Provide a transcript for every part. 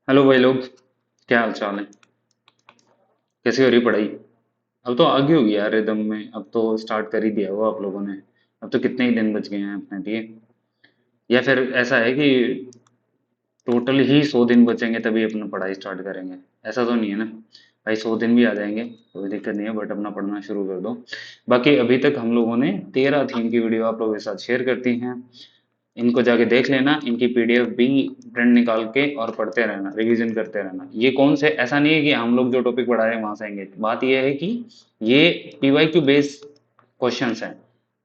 Hello भाई लोग। क्या हाल चाल है? कैसी हो रही पढ़ाई? अब तो आगे होगी यार रिदम में। अब तो स्टार्ट कर ही दिया हुआ आप लोगों ने। अब तो कितने ही दिन बच गए हैं अपने लिए। या फिर ऐसा है कि टोटल ही 100 दिन बचेंगे तभी अपना पढ़ाई स्टार्ट करेंगे? ऐसा तो नहीं है ना भाई? 100 दिन भी आ जाएंगे, कोई दिक्कत नहीं है, बट अपना पढ़ना शुरू कर दो। बाकी अभी तक हम लोगों ने 13 थीम की वीडियो आप लोगों के साथ शेयर कर दी हैं। इनको जाके देख लेना, इनकी पीडीएफ भी प्रिंट निकाल के और पढ़ते रहना, रिवीजन करते रहना। ये कौन से, ऐसा नहीं है कि हम लोग जो टॉपिक पढ़ा रहे हैं वहां से आएंगे। बात ये है कि ये पीवाईक्यू बेस्ड क्वेश्चंस हैं।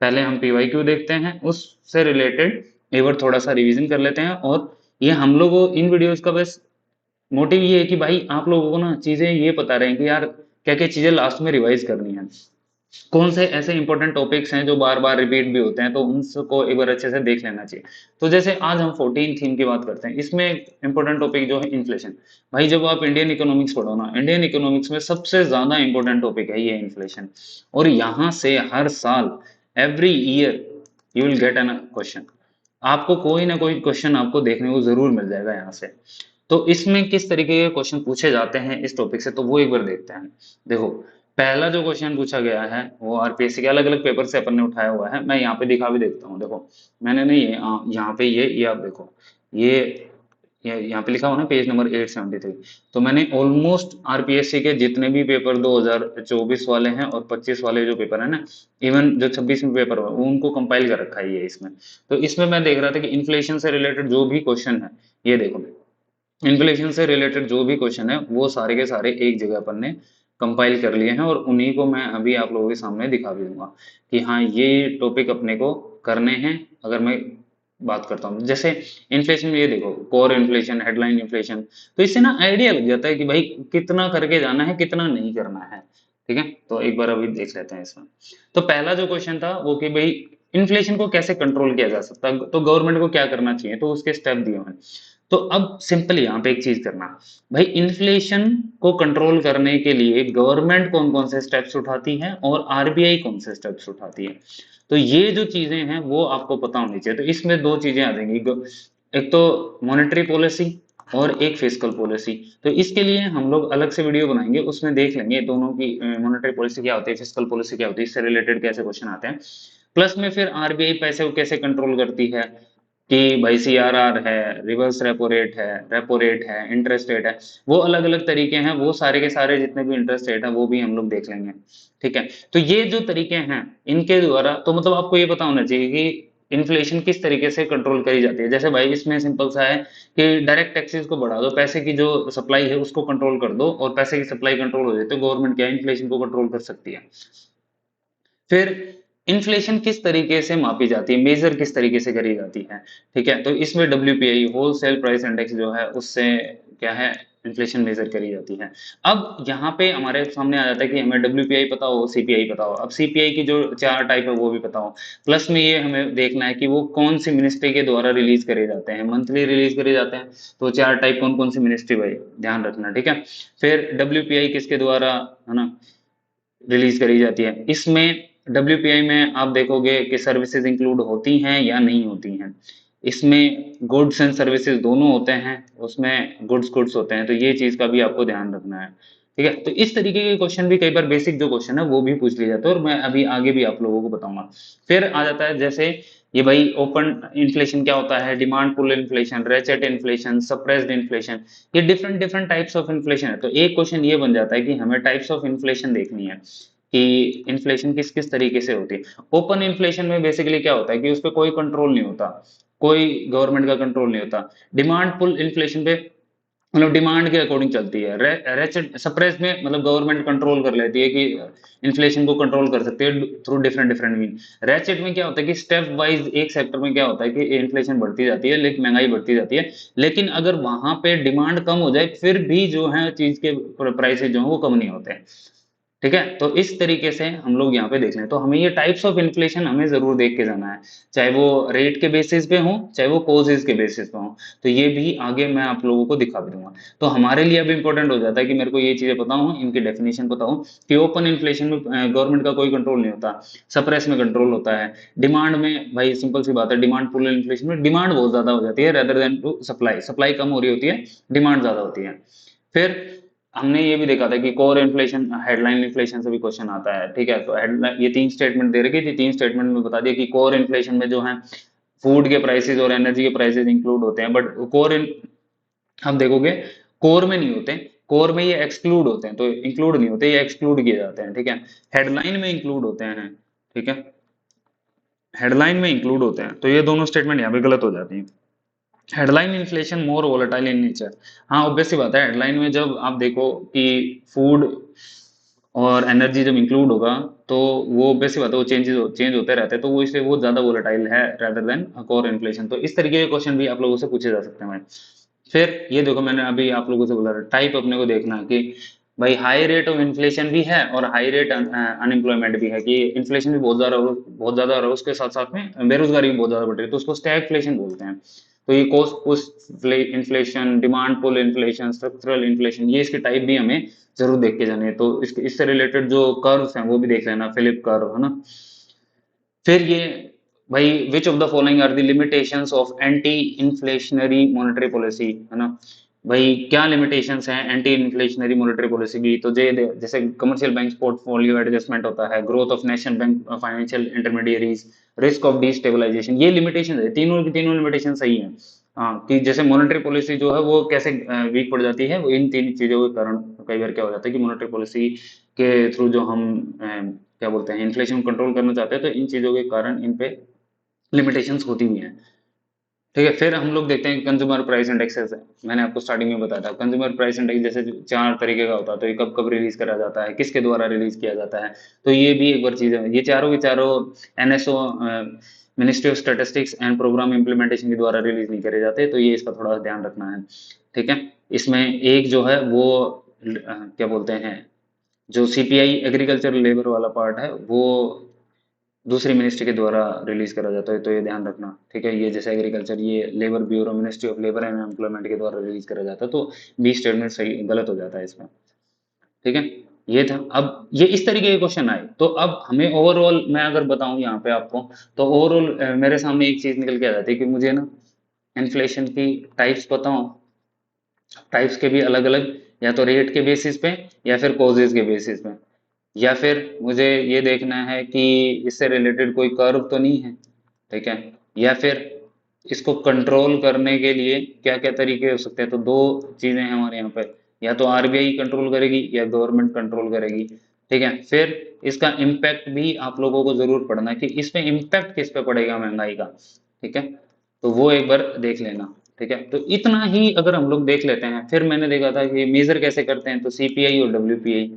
पहले हम पीवाईक्यू देखते हैं, उससे रिलेटेड एक बार थोड़ा सा रिवीजन कर लेते हैं। और ये हम लोग इन वीडियोस का बस मोटिव ये है कि भाई आप लोगों को ना चीजें ये पता रहे कि यार क्या क्या चीजें लास्ट में रिवाइज करनी है। कौन से ऐसे इंपॉर्टेंट टॉपिक्स हैं जो बार बार रिपीट भी होते हैं, तो उनको एक बार अच्छे से देख लेना चाहिए। तो जैसे आज हम 14 थीम की बात करते हैं, इसमें इंपॉर्टेंट टॉपिक जो है इन्फ्लेशन। भाई जब आप इंडियन इकोनॉमिक्स पढ़ो ना, इंडियन इकोनॉमिक्स में सबसे ज्यादा इंपॉर्टेंट टॉपिक है ये इन्फ्लेशन। और यहाँ से हर साल, every year, you will get an question. आपको कोई ना कोई क्वेश्चन आपको देखने को जरूर मिल जाएगा यहाँ से। तो इसमें किस तरीके के क्वेश्चन पूछे जाते हैं इस टॉपिक से, तो वो एक बार देखते हैं। देखो, पहला जो क्वेश्चन पूछा गया है वो आरपीएससी के अलग अलग पेपर से अपन ने उठाया हुआ है। मैं यहाँ पे दिखा भी देखता हूँ। देखो, मैंने नहीं ये यहाँ पे ये आप देखो, ये यहाँ पे लिखा हुआ ना, पेज नंबर 873। तो मैंने ऑलमोस्ट आरपीएससी के जितने भी पेपर 2024 वाले हैं और 25 वाले जो पेपर है ना, इवन जो 26 में पेपर हुआ उनको कंपाइल कर रखा है ये इसमें। तो इसमें मैं देख रहा था कि इन्फ्लेशन से रिलेटेड जो भी क्वेश्चन है, ये देखो, इन्फ्लेशन से रिलेटेड जो भी क्वेश्चन है वो सारे के सारे एक जगह अपन ने कंपाइल कर लिए हैं, और उन्हीं को मैं अभी आप लोगों के सामने दिखा भी दूंगा कि हाँ ये टॉपिक अपने को करने हैं। अगर मैं बात करता हूँ जैसे इन्फ्लेशन में, ये देखो, कोर इन्फ्लेशन, हेडलाइन इन्फ्लेशन, तो इससे ना आइडिया लग जाता है कि भाई कितना करके जाना है, कितना नहीं करना है। ठीक है, तो एक बार अभी देख लेते हैं इसमें। तो पहला जो क्वेश्चन था वो कि भाई इन्फ्लेशन को कैसे कंट्रोल किया जा सकता है, तो गवर्नमेंट को क्या करना चाहिए, तो उसके स्टेप दिए हुए हैं। तो अब सिंपल यहाँ पे एक चीज करना, भाई इन्फ्लेशन को कंट्रोल करने के लिए गवर्नमेंट कौन कौन से स्टेप्स उठाती है और आरबीआई कौन से स्टेप्स उठाती है। तो ये जो चीजें हैं वो आपको पता होनी चाहिए। तो इसमें दो चीजें आ जाएंगी, एक तो मॉनेटरी पॉलिसी और एक फिस्कल पॉलिसी। तो इसके लिए हम लोग अलग से वीडियो बनाएंगे, उसमें देख लेंगे दोनों की, मॉनेटरी पॉलिसी क्या होती है, फिस्कल पॉलिसी क्या होती है, इससे रिलेटेड कैसे क्वेश्चन आते हैं। प्लस में फिर आरबीआई पैसे को कैसे कंट्रोल करती है, कि भाई सीआरआर है, रिवर्स रेपो रेट है, इंटरेस्ट रेट है, वो अलग अलग तरीके हैं, वो सारे के सारे जितने भी इंटरेस्ट रेट है वो भी हम लोग देख लेंगे। ठीक है, तो ये जो तरीके हैं इनके द्वारा, तो मतलब आपको ये पता होना चाहिए कि इन्फ्लेशन किस तरीके से कंट्रोल करी जाती है। जैसे भाई इसमें सिंपल सा है कि डायरेक्ट टैक्सेस को बढ़ा दो, पैसे की जो सप्लाई है उसको कंट्रोल कर दो, और पैसे की सप्लाई कंट्रोल हो जाए तो गवर्नमेंट क्या इन्फ्लेशन को कंट्रोल कर सकती है। फिर इन्फ्लेशन किस तरीके से मापी जाती है, मेजर किस तरीके से करी जाती है। ठीक है, तो इसमें डब्ल्यूपीआई, होलसेल प्राइस इंडेक्स जो है, उससे क्या है, इन्फ्लेशन मेजर करी जाती है। अब यहाँ पे हमारे सामने आ जाता है कि हमें डब्ल्यूपीआई पता हो, सीपीआई पता हो। अब सीपीआई की जो चार टाइप है वो भी पता हो। प्लस में ये हमें देखना है कि वो कौन सी मिनिस्ट्री के द्वारा रिलीज करे जाते हैं, मंथली रिलीज करे जाते हैं। तो चार टाइप कौन कौन सी मिनिस्ट्री, भाई ध्यान रखना। ठीक है, फिर डब्ल्यूपीआई किसके द्वारा, है ना, रिलीज करी जाती है। इसमें डब्ल्यूपीआई में आप देखोगे कि सर्विसेज इंक्लूड होती हैं या नहीं होती हैं। इसमें गुड्स एंड सर्विसेज दोनों होते हैं, उसमें गुड्स गुड्स होते हैं, तो ये चीज का भी आपको ध्यान रखना है। ठीक है, तो इस तरीके के क्वेश्चन भी कई बार, बेसिक जो क्वेश्चन है वो भी पूछ लिए जाते हैं, और मैं अभी आगे भी आप लोगों को बताऊंगा। फिर आ जाता है जैसे ये भाई ओपन इन्फ्लेशन क्या होता है, demand pull inflation, ratchet inflation, suppressed inflation, ये different different types of inflation है। तो एक क्वेश्चन ये बन जाता है कि हमें टाइप्स ऑफ इन्फ्लेशन देखनी है कि इन्फ्लेशन किस किस तरीके से होती है। ओपन इन्फ्लेशन में बेसिकली क्या होता है कि उस पर कोई कंट्रोल नहीं होता, कोई गवर्नमेंट का कंट्रोल नहीं होता। डिमांड पुल इन्फ्लेशन पे मतलब डिमांड के अकॉर्डिंग चलती है। रेचेट सप्रेस में मतलब गवर्नमेंट कंट्रोल कर लेती है कि इन्फ्लेशन को कंट्रोल कर सकती है through different different mean. Ratchet में क्या होता है कि स्टेप वाइज एक सेक्टर में क्या होता है कि इन्फ्लेशन बढ़ती जाती है, लेकिन महंगाई बढ़ती जाती है, लेकिन अगर वहां पे डिमांड कम हो जाए फिर भी जो है चीज के प्राइसेस जो है वो कम नहीं होते हैं। ठीक है, तो इस तरीके से हम लोग यहाँ पे देख लें, तो हमें ये टाइप्स ऑफ इन्फ्लेशन हमें जरूर देख के जाना है, चाहे वो रेट के बेसिस पे हो, चाहे वो कॉजेज के बेसिस पे हो। तो ये भी आगे मैं आप लोगों को दिखा भी दूंगा। तो हमारे लिए अब इंपॉर्टेंट हो जाता है कि मेरे को ये चीजें पता हो, इनकी डेफिनेशन पता हो, कि ओपन इन्फ्लेशन में गवर्नमेंट का कोई कंट्रोल नहीं होता, सप्रेस में कंट्रोल होता है। डिमांड में भाई सिंपल सी बात है, डिमांड पुल इन्फ्लेशन में डिमांड बहुत ज्यादा हो जाती है rather than to supply, supply कम हो रही होती है, डिमांड ज्यादा होती है। फिर हमने ये भी देखा था कि कोर इन्फ्लेशन, हेडलाइन इन्फ्लेशन से भी क्वेश्चन आता है, ठीक है। तो हेडलाइन, ये तीन स्टेटमेंट दे रखी थी, तीन स्टेटमेंट में बता दिया कि कोर इन्फ्लेशन में जो है फूड के प्राइसेस और एनर्जी के प्राइसेस इंक्लूड होते हैं, बट कोर इन, आप देखोगे कोर में नहीं होते, कोर में ये एक्सक्लूड होते हैं, तो इंक्लूड नहीं होते, ये एक्सक्लूड किए जाते हैं, ठीक है। हेडलाइन में इंक्लूड होते हैं, ठीक है, हेडलाइन में इंक्लूड होते हैं, तो ये दोनों स्टेटमेंट यहाँ पे गलत हो जाती है। Headline inflation more volatile in nature, हाँ ऑब्वियस सी बात है, हेडलाइन में जब आप देखो कि फूड और एनर्जी जब इंक्लूड होगा, तो वो ऑब्वियस सी बात है, वो चेंज होते रहते हैं, तो वो इसलिए वो ज्यादा वोलेटाइल है रेदर देन कोर इन्फ्लेशन। तो इस तरीके के क्वेश्चन भी आप लोगों से पूछे जा सकते हैं भाई। फिर ये देखो, मैंने अभी आप लोगों से बोला टाइप अपने को देखना है कि भाई हाई रेट ऑफ इन्फ्लेशन भी है और हाई रेट अनएम्प्लॉयमेंट भी है, कि इन्फ्लेशन भी बहुत ज्यादा हो रहा है, उसके साथ साथ में बेरोजगारी भी बहुत ज्यादा बढ़ रही है, तो उसको स्टैगफ्लेशन बोलते हैं। तो ये cost push inflation, demand pull inflation, structural inflation, ये इसके टाइप भी हमें जरूर देख के जाने हैं। तो इससे रिलेटेड जो कर्व्स हैं वो भी देख लेना, फिलिप कर्व है ना। फिर ये भाई which of the following are the limitations of anti inflationary monetary policy, है ना। भाई क्या लिमिटेशंस हैं एंटी इन्फ्लेशनरी मॉनेटरी पॉलिसी की, तो जैसे कमर्शियल बैंक पोर्टफोलियो एडजस्टमेंट होता है, growth of national bank financial intermediaries, risk of destabilisation, ये लिमिटेशन है, तीनों की तीनों लिमिटेशन सही है। हाँ, कि जैसे मॉनेटरी पॉलिसी जो है वो कैसे वीक पड़ जाती है, वो इन तीन चीजों के कारण कई बार क्या हो जाता है कि मॉनेटरी पॉलिसी के थ्रू जो हम क्या बोलते हैं इन्फ्लेशन कंट्रोल करना चाहते हैं, तो इन चीजों के कारण इन पे लिमिटेशंस होती हुई हैं। ठीक है, फिर हम लोग देखते हैं कंज्यूमर प्राइस इंडेक्सेस है, मैंने आपको स्टार्टिंग में बताया था कंज्यूमर प्राइस इंडेक्स जैसे चार तरीके का होता है, तो ये कब कब रिलीज करा जाता है, किसके द्वारा रिलीज किया जाता है, तो ये भी एक बार चीज है। ये चारों के चारों NSO, ministry of statistics and programme implementation के द्वारा रिलीज नहीं करे जाते, तो ये इसका थोड़ा ध्यान रखना है। ठीक है, इसमें एक जो है वो क्या बोलते हैं, जो सीपीआई एग्रीकल्चर लेबर वाला पार्ट है वो दूसरी मिनिस्ट्री के द्वारा रिलीज करा जाता है, तो ये ध्यान रखना। ठीक है, ये जैसे एग्रीकल्चर, ये labour bureau, ministry of labour and employment के द्वारा रिलीज करा जाता है, तो बी स्टेटमेंट सही गलत हो जाता है इसमें। ठीक है, ये था। अब ये इस तरीके के क्वेश्चन आए, तो अब हमें ओवरऑल मैं अगर बताऊं यहाँ पे आपको, तो ओवरऑल मेरे सामने एक चीज निकल के आ जाती है कि मुझे ना इन्फ्लेशन की टाइप्स पता हो, टाइप्स के भी अलग अलग, या तो रेट के बेसिस पे या फिर कॉजेज के बेसिस पे, या फिर मुझे ये देखना है कि इससे रिलेटेड कोई कर्व तो नहीं है। ठीक है, या फिर इसको कंट्रोल करने के लिए क्या क्या तरीके हो सकते हैं, तो दो चीजें हैं हमारे यहाँ पे, या तो आरबीआई कंट्रोल करेगी या गवर्नमेंट कंट्रोल करेगी। ठीक है, फिर इसका इम्पैक्ट भी आप लोगों को जरूर पढ़ना है कि इसमें इम्पैक्ट किस पे पड़ेगा महंगाई का। ठीक है, तो वो एक बार देख लेना। ठीक है, तो इतना ही अगर हम लोग देख लेते हैं, फिर मैंने देखा था कि मेजर कैसे करते हैं, तो सीपीआई और डब्ल्यूपीआई,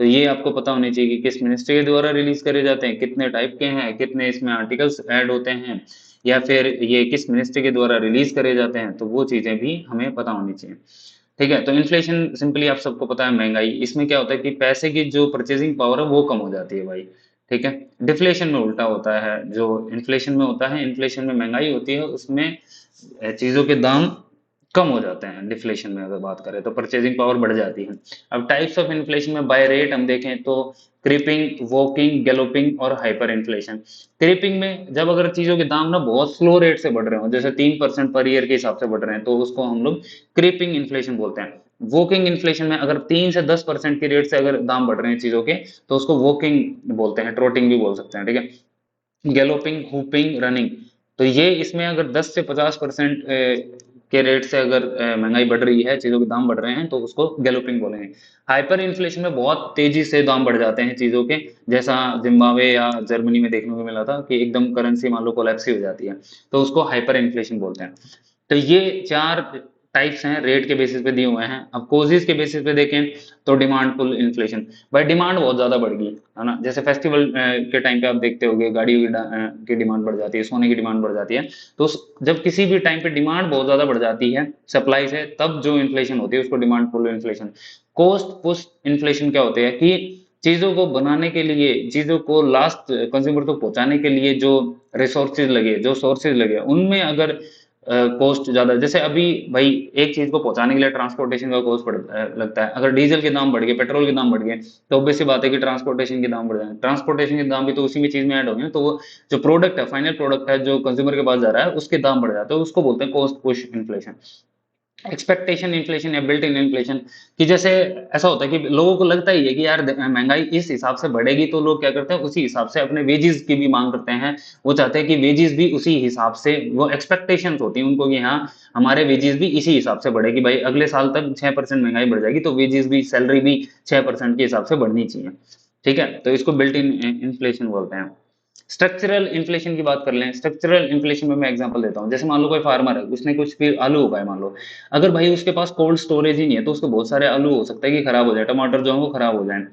तो ये आपको पता होनी चाहिए कि किस मिनिस्ट्री के द्वारा रिलीज करे जाते हैं, कितने टाइप के हैं, कितने इसमें आर्टिकल्स ऐड होते हैं, या फिर ये किस मिनिस्ट्री के द्वारा रिलीज करे जाते हैं, तो वो चीजें भी हमें पता होनी चाहिए। ठीक है, तो इन्फ्लेशन सिंपली आप सबको पता है महंगाई, इसमें क्या होता है कि पैसे की जो परचेजिंग पावर है वो कम हो जाती है भाई। ठीक है, डिफ्लेशन में उल्टा होता है, जो इन्फ्लेशन में होता है, इन्फ्लेशन में महंगाई होती है, उसमें चीजों के दाम कम हो जाते हैं। डिफ्लेशन में अगर बात करें तो परचेजिंग पावर बढ़ जाती है। अब टाइप्स ऑफ इन्फ्लेशन में बाय रेट हम देखें तो क्रीपिंग, वॉकिंग, गैलोपिंग और हाइपर इन्फ्लेशन। क्रीपिंग में जब अगर चीजों के दाम ना बहुत स्लो रेट से बढ़ रहे हो, जैसे 3% पर ईयर के हिसाब से बढ़ रहे हैं, तो उसको हम लोग क्रीपिंग इन्फ्लेशन बोलते हैं। वॉकिंग इन्फ्लेशन में अगर 3 से 10% के रेट से अगर दाम बढ़ रहे हैं चीजों के, तो उसको वॉकिंग बोलते हैं, ट्रोटिंग भी बोल सकते हैं। ठीक है, गैलोपिंग, हुपिंग, रनिंग, तो ये इसमें अगर 10 से 50% के रेट से अगर महंगाई बढ़ रही है, चीजों के दाम बढ़ रहे हैं, तो उसको गैलोपिंग बोलेंगे। हाइपर इन्फ्लेशन में बहुत तेजी से दाम बढ़ जाते हैं चीजों के, जैसा जिम्बाब्वे या जर्मनी में देखने को मिला था कि एकदम करेंसी मान लो कोलैप्स ही हो जाती है, तो उसको हाइपर इन्फ्लेशन बोलते हैं। तो ये चार टाइप्स हैं, रेट के बेसिस पे दिए हुए हैं। अब कोजिस के बेसिस पे देखें तो डिमांड पुल इन्फ्लेशन, भाई डिमांड बहुत ज्यादा बढ़ गई है ना, जैसे फेस्टिवल के टाइम पे आप देखते होगे गाड़ियों की डिमांड बढ़ जाती है, सोने की डिमांड बढ़ जाती है, तो जब किसी भी टाइम पे डिमांड बहुत ज्यादा बढ़ जाती है सप्लाई से, तब जो इन्फ्लेशन होती है उसको demand pull inflation. Cost push inflation क्या होती है कि चीजों को बनाने के लिए, चीजों को लास्ट कंज्यूमर तक पहुंचाने के लिए जो रिसोर्सेज लगे, जो सोर्सेज लगे, उनमें अगर कॉस्ट ज्यादा, जैसे अभी भाई एक चीज को पहुंचाने के लिए ट्रांसपोर्टेशन का कॉस्ट लगता है, अगर डीजल के दाम बढ़ गए, पेट्रोल के दाम बढ़ गए, तो ऑब्वियस सी बात है कि ट्रांसपोर्टेशन के दाम बढ़ जाए, ट्रांसपोर्टेशन के दाम भी तो उसी में चीज में ऐड होंगे, तो वो जो प्रोडक्ट है, फाइनल प्रोडक्ट है जो कंज्यूमर के पास जा रहा है, उसके दाम बढ़ जाते हैं, उसको बोलते हैं cost push inflation. Expectation inflation या बिल्ट इन इन्फ्लेशन, कि जैसे ऐसा होता है कि लोगों को लगता ही है कि यार महंगाई इस हिसाब से बढ़ेगी, तो लोग क्या करते हैं, उसी हिसाब से अपने वेजेस की भी मांग करते हैं। वो चाहते हैं कि वेजेस भी उसी हिसाब से, वो एक्सपेक्टेशंस होती हैं उनको कि हाँ हमारे वेजेस भी इसी हिसाब से बढ़ेगी, भाई अगले साल तक 6% महंगाई बढ़ जाएगी, तो वेजेस भी, सैलरी भी 6% के हिसाब से बढ़नी चाहिए। ठीक है, तो इसको बिल्ट इन इन्फ्लेशन बोलते हैं। स्ट्रक्चरल इन्फ्लेशन की बात कर लें, स्ट्रक्चरल इन्फ्लेशन में मैं एग्जांपल देता हूँ, जैसे मान लो कोई फार्मर है, उसने कुछ भी आलू उगाए मान लो, अगर भाई उसके पास कोल्ड स्टोरेज ही नहीं है, तो उसको बहुत सारे आलू हो सकता है कि खराब हो जाए, टमाटर जो है वो खराब हो जाए,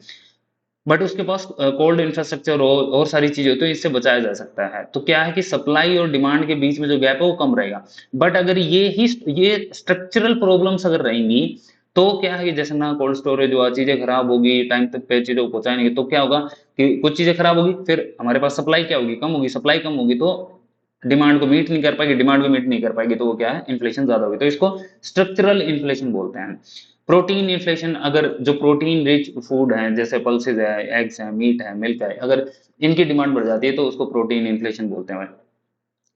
बट उसके पास कोल्ड इंफ्रास्ट्रक्चर हो और सारी चीजें हो, तो इससे बचाया जा सकता है। तो क्या है कि सप्लाई और डिमांड के बीच में जो गैप है वो कम रहेगा। बट अगर ये स्ट्रक्चरल प्रॉब्लम्स अगर रहेंगी, तो क्या है कि जैसे ना कोल्ड स्टोरेज हुआ, चीजें खराब होगी, टाइम तक पे चीजों को पहुंचाए नहीं, तो क्या होगा कि कुछ चीजें खराब होगी, फिर हमारे पास सप्लाई क्या होगी, कम होगी, सप्लाई कम होगी, तो डिमांड को मीट नहीं कर पाएगी, डिमांड को मीट नहीं कर पाएगी, तो वो क्या है, इन्फ्लेशन ज्यादा होगी, तो इसको स्ट्रक्चरल इन्फ्लेशन बोलते हैं। प्रोटीन इन्फ्लेशन, अगर जो प्रोटीन रिच फूड है, जैसे पल्सेज है, एग्स है, मीट है, मिल्क है, अगर इनकी डिमांड बढ़ जाती है, तो उसको प्रोटीन इन्फ्लेशन बोलते हैं।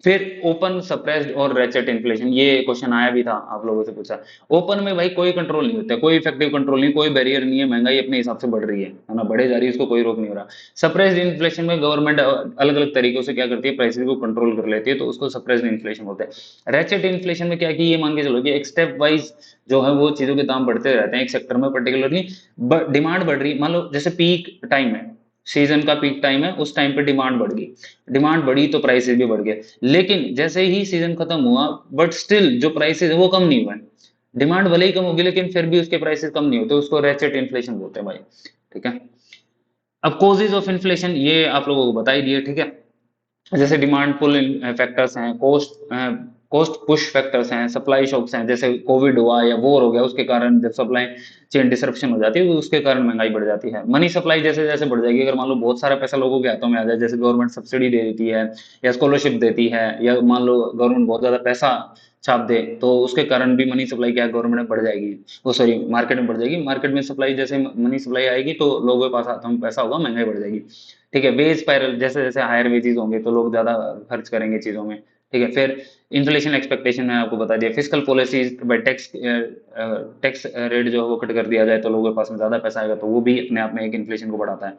फिर ओपन सप्रेस्ड और रेचेट इन्फ्लेशन, ये क्वेश्चन आया भी था, आप लोगों से पूछा। ओपन में भाई कोई कंट्रोल नहीं होता, कोई इफेक्टिव कंट्रोल नहीं, कोई बैरियर नहीं है, महंगाई अपने हिसाब से बढ़ रही है ना, बढ़े जा रही है, उसको कोई रोक नहीं हो रहा। सप्रेस्ड इन्फ्लेशन में गवर्नमेंट अलग अलग तरीकों से क्या करती है, प्राइसेस को कंट्रोल कर लेती है, तो उसको सप्रेस्ड इन्फ्लेशन बोलते हैं। रेचेट इन्फ्लेशन में क्या कि ये मान के चलो कि एक स्टेप वाइज जो है वो चीजों के दाम बढ़ते रहते हैं, एक सेक्टर में पर्टिकुलरली डिमांड बढ़ रही, मान लो जैसे पीक टाइम है, सीजन का पीक टाइम है, उस टाइम पे डिमांड बढ़ गई, डिमांड बढ़ी तो प्राइसेस भी बढ़ गए, लेकिन जैसे ही सीजन खत्म हुआ, बट स्टिल जो प्राइसेस है वो कम नहीं हुए, डिमांड भले ही कम होगी लेकिन फिर भी उसके प्राइसेस कम नहीं होते, उसको रेचेट इन्फ्लेशन बोलते हैं भाई। ठीक है, अब कॉजेज ऑफ इन्फ्लेशन ये आप लोगों को बता ही दिए। ठीक है, जैसे डिमांड पुल फैक्टर्स हैं, कॉस्ट पुश फैक्टर्स हैं, सप्लाई शॉक्स हैं, जैसे कोविड हुआ या वॉर हो गया, उसके कारण जब सप्लाई चेन डिसरप्शन हो जाती है, तो उसके कारण महंगाई बढ़ जाती है। मनी सप्लाई जैसे जैसे बढ़ जाएगी, अगर मान लो बहुत सारा पैसा लोगों के हाथों में आ जाए, जैसे गवर्नमेंट सब्सिडी दे देती है या स्कॉलरशिप देती है, या मान लो गवर्नमेंट बहुत ज्यादा पैसा छाप दे, तो उसके कारण भी मनी सप्लाई क्या है, गवर्नमेंट में बढ़ जाएगी, वो सॉरी मार्केट में बढ़ जाएगी, मार्केट में सप्लाई, जैसे मनी सप्लाई आएगी तो लोगों के पास हाथों में पैसा होगा, महंगाई बढ़ जाएगी। ठीक है, वेज स्पाइरल, जैसे जैसे हायर वेजेस होंगे तो लोग ज्यादा खर्च करेंगे चीजों में। ठीक है, फिर इन्फ्लेशन एक्सपेक्टेशन मैंने आपको बता दिया, fiscal policies bye tax, tax rate जो है वो कट कर दिया जाए, तो लोगों के पास में ज्यादा पैसा आएगा, तो वो भी अपने आप में एक इन्फ्लेशन को बढ़ाता है।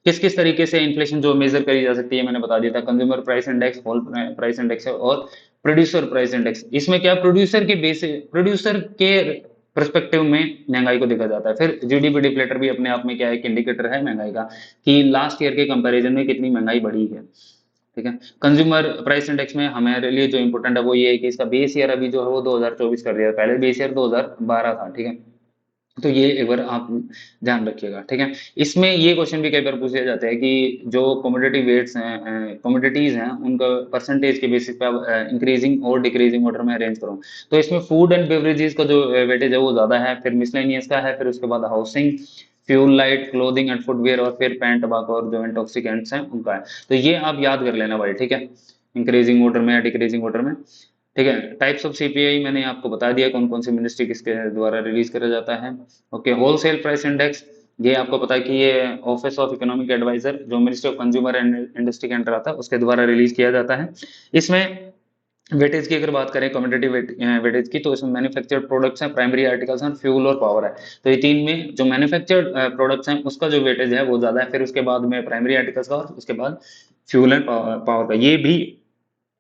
किस किस तरीके से इन्फ्लेशन जो मेजर करी जा सकती है मैंने बता दिया था, consumer price index, whole price index और प्रोड्यूसर प्राइस इंडेक्स। इसमें क्या, प्रोड्यूसर के बेसिस, प्रोड्यूसर के परस्पेक्टिव में महंगाई को देखा जाता है। फिर जीडीपी डिफ्लेटर भी अपने आप में क्या है, एक इंडिकेटर है महंगाई का, कि लास्ट ईयर के कंपैरिजन में कितनी महंगाई बढ़ी है। ठीक है, कंज्यूमर प्राइस इंडेक्स में हमारे लिए जो इंपॉर्टेंट है वो ये है कि इसका बेस ईयर अभी जो है वो 2024 कर दिया है, पहले बेस ईयर 2012 था। ठीक है, तो ये एक बार आप ध्यान रखिएगा। ठीक है, इसमें ये क्वेश्चन भी कई बार पूछे जाते हैं कि जो कमोडिटी वेट्स हैं, कमोडिटीज हैं, उनका परसेंटेज के बेसिस पे आप इंक्रीजिंग और डिक्रीजिंग ऑर्डर में अरेंज करो, तो इसमें फूड एंड बेवरेजेस का जो वेटेज है वो ज्यादा है, फिर मिसलेनियस का है, फिर उसके बाद housing, fuel, light, clothing and footwear, और फिर पेन, टबाको और जो इंटॉक्सिकेंट्स हैं उनका है। तो ये आप याद कर लेना भाई। ठीक है, इंक्रीजिंग ऑर्डर में या डिक्रीजिंग ऑर्डर में। ठीक है, टाइप्स ऑफ सीपीआई मैंने आपको बता दिया, कौन कौन सी मिनिस्ट्री किसके द्वारा रिलीज करा जाता है। ओके, होलसेल प्राइस इंडेक्स, ये आपको पता है कि ये ऑफिस ऑफ इकोनॉमिक एडवाइजर, जो ministry of consumer and industry के अंडर आता है, उसके द्वारा रिलीज किया जाता है। इसमें वेटेज की अगर बात करें, कमोडिटी वेटेज की, तो इसमें मैन्युफैक्चर्ड प्रोडक्ट्स हैं, प्राइमरी आर्टिकल्स हैं, फ्यूल और पावर है। तो ये तीन में जो मैन्युफैक्चर्ड प्रोडक्ट्स हैं उसका जो वेटेज है वो ज्यादा है, फिर उसके बाद में प्राइमरी आर्टिकल्स का, और उसके बाद फ्यूल एंड पावर का। ये भी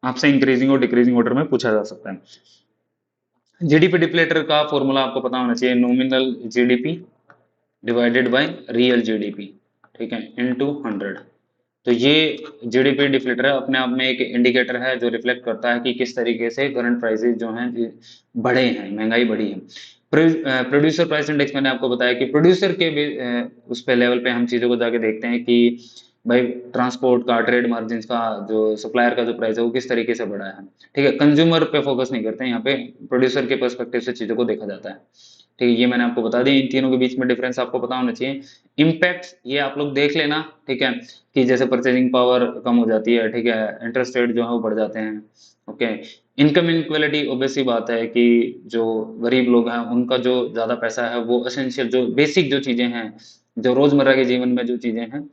आपसे इंक्रीजिंग और डिक्रीजिंग ऑर्डर में पूछा जा सकता है। जीडीपी डिप्लेटर का फॉर्मूला आपको पता होना चाहिए, nominal GDP divided by real GDP. ठीक है, इनटू 100। तो ये जीडीपी डिफ्लेटर है, अपने आप में एक इंडिकेटर है जो रिफ्लेक्ट करता है कि किस तरीके से करंट प्राइसेस जो हैं बढ़े हैं, महंगाई बढ़ी है। प्रोड्यूसर प्राइस इंडेक्स मैंने आपको बताया कि प्रोड्यूसर के उस पे लेवल पे हम चीजों को जाके देखते हैं कि भाई ट्रांसपोर्ट का, ट्रेड मार्जिन का, जो सप्लायर का जो प्राइस है वो किस तरीके से बढ़ा है। ठीक है, कंज्यूमर पे फोकस नहीं करते हैं यहाँ पे, प्रोड्यूसर के पर्सपेक्टिव से चीजों को देखा जाता है। ठीक है, ये मैंने आपको बता दिया, इन तीनों के बीच में डिफरेंस आपको पता होना चाहिए। इम्पैक्ट ये आप लोग देख लेना, ठीक है, कि जैसे परचेजिंग पावर कम हो जाती है, ठीक है, इंटरेस्ट रेट जो है वो बढ़ जाते हैं, ओके। इनकम इनक्वलिटी, ऑब्वियस सी बात है कि जो गरीब लोग हैं उनका जो ज्यादा पैसा है वो एसेंशियल जो बेसिक जो चीजें हैं, जो रोजमर्रा के जीवन में जो चीजें हैं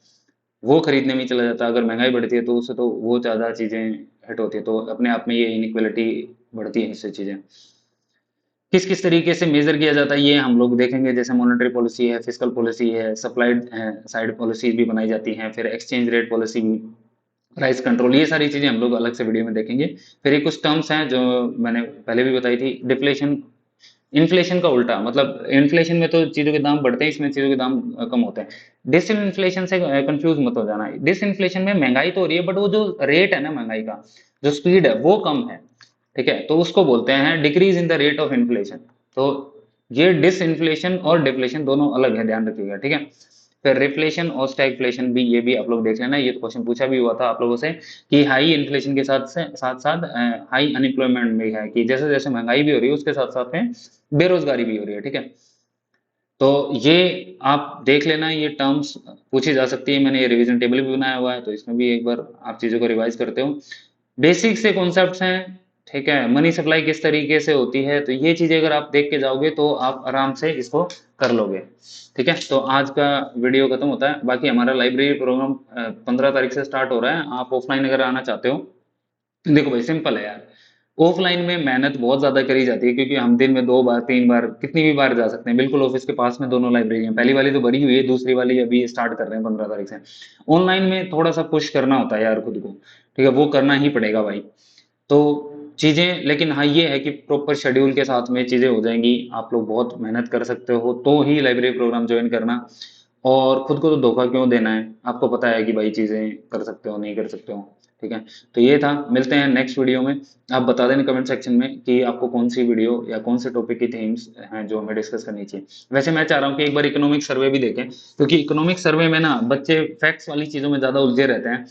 वो खरीदने में ही चला जाता है। अगर महंगाई बढ़ती है तो उससे तो वो ज्यादा चीजें हिट होती है, तो अपने आप में ये इनइक्वलिटी बढ़ती है इससे चीजें। किस किस तरीके से मेजर किया जाता है ये हम लोग देखेंगे, जैसे मॉनेटरी पॉलिसी है, फिस्कल पॉलिसी है, सप्लाई साइड पॉलिसी भी बनाई जाती हैं, फिर एक्सचेंज रेट पॉलिसी भी, प्राइस कंट्रोल, ये सारी चीजें हम लोग अलग से वीडियो में देखेंगे। फिर ये कुछ टर्म्स हैं जो मैंने पहले भी बताई थी, डिफ्लेशन, इन्फ्लेशन का उल्टा मतलब, इन्फ्लेशन में तो चीजों के दाम बढ़ते हैं, इसमें चीजों के दाम कम होते हैं। डिसइन्फ्लेशन से कंफ्यूज मत हो जाना, डिसइन्फ्लेशन में महंगाई तो हो रही है बट वो जो रेट है ना महंगाई का, जो स्पीड है वो कम है, ठीक है, तो उसको बोलते हैं decrease in the rate of inflation. तो ये डिसइन्फ्लेशन और डिफ्लेशन दोनों अलग है, ध्यान रखिएगा, ठीक है। फिर रिफ्लेशन और स्टैगफ्लेशन भी, ये भी आप लोग देख लेना, ये तो क्वेश्चन पूछा भी हुआ था आप लोगों से कि हाई इन्फ्लेशन के साथ साथ हाई अनएम्प्लॉयमेंट भी है, कि जैसे जैसे महंगाई भी हो रही है उसके साथ साथ में बेरोजगारी भी हो रही है, ठीक है। तो ये आप देख लेना, ये टर्म्स पूछी जा सकती है, मैंने ये रिवीजन टेबल भी बनाया हुआ है, तो इसमें भी एक बार आप चीजों को रिवाइज करते हो। बेसिक से कॉन्सेप्ट्स हैं, ठीक है, मनी सप्लाई किस तरीके से होती है, तो ये चीजें अगर आप देख के जाओगे तो आप आराम से इसको कर लोगे, ठीक है। तो आज का वीडियो खत्म होता है, बाकी हमारा लाइब्रेरी प्रोग्राम 15 तारीख से स्टार्ट हो रहा है। आप ऑफलाइन अगर आना चाहते हो, देखो भाई सिंपल है यार, ऑफलाइन में मेहनत बहुत ज्यादा करी जाती है, क्योंकि हम दिन में 2 बार 3 बार कितनी भी बार जा सकते हैं, बिल्कुल ऑफिस के पास में दोनों लाइब्रेरी हैं, पहली वाली तो भरी हुई है, दूसरी वाली अभी स्टार्ट कर रहे हैं 15 तारीख से। ऑनलाइन में थोड़ा सा पुश करना होता है यार खुद को, ठीक है, वो करना ही पड़ेगा भाई। तो चीजें, लेकिन हाँ ये है कि प्रॉपर शेड्यूल के साथ में चीजें हो जाएंगी, आप लोग बहुत मेहनत कर सकते हो तो ही लाइब्रेरी प्रोग्राम ज्वाइन करना। और खुद को तो धोखा क्यों देना है, आपको पता है कि भाई चीजें कर सकते हो नहीं कर सकते हो, ठीक है। तो ये था, मिलते हैं नेक्स्ट वीडियो में। आप बता देना कमेंट सेक्शन में कि आपको कौन सी वीडियो या कौन से टॉपिक की थीम्स हैं जो हमें डिस्कस करनी चाहिए। वैसे मैं चाह रहा हूँ कि एक बार इकोनॉमिक सर्वे भी देखें, क्योंकि इकोनॉमिक सर्वे में ना बच्चे फैक्ट्स वाली चीजों में ज्यादा उलझे रहते हैं।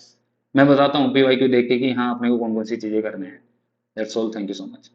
मैं बताता हूँ पीवाईक्यू देख के कि हाँ अपने को कौन कौन सी चीजें करने हैं। That's all, thank you so much.